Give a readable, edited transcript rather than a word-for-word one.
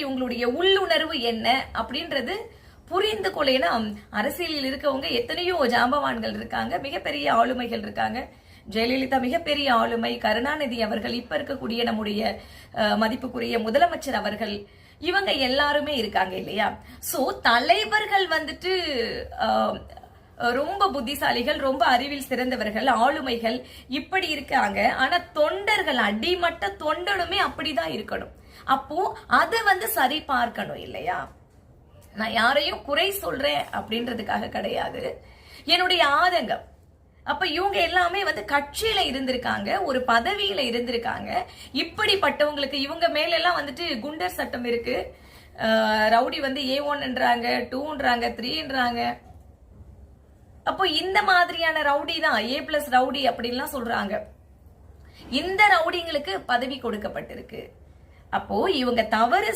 இவங்களுடைய உள்ளுணர்வு என்ன அப்படின்றது புரிந்து கொள்ளேனா. அரசியலில் இருக்கவங்க எத்தனையோ ஜாம்பவான்கள் இருக்காங்க, மிகப்பெரிய ஆளுமைகள் இருக்காங்க. ஜெயலலிதா மிகப்பெரிய ஆளுமை, கருணாநிதி அவர்கள், இப்ப இருக்கக்கூடிய நம்முடைய மதிப்புக்குரிய முதலமைச்சர் அவர்கள், இவங்க எல்லாருமே இருக்காங்க இல்லையா? சோ தலைவர்கள் வந்துட்டு ரொம்ப புத்திசாலிகள், ரொம்ப அறிவில் சிறந்தவர்கள், ஆளுமைகள் இப்படி இருக்காங்க. ஆனா தொண்டர்கள், அடிமட்ட தொண்டனுமே அப்படிதான் இருக்கணும். அப்போ அதை சரி பார்க்கணும் இல்லையா? நான் யாரையும் குறை சொல்றேன் அப்படின்றதுக்காக கிடையாது, என்னுடைய ஆதங்கம். அப்ப இவங்க எல்லாமே கட்சியில இருந்திருக்காங்க, ஒரு பதவியில இருந்திருக்காங்க. இப்படிப்பட்டவங்களுக்கு இவங்க மேல எல்லாம் குண்டர் சட்டம் இருக்கு. ரவுடி A1ன்றாங்க, 2ன்றாங்க, 3ன்றாங்க. அப்போ இந்த மாதிரியான ரவுடி தான் A+ ரவுடி அப்படின்லாம் சொல்றாங்க. இந்த ரவுடிங்களுக்கு பதவி கொடுக்கப்பட்டிருக்கு. அப்போ இவங்க தவறு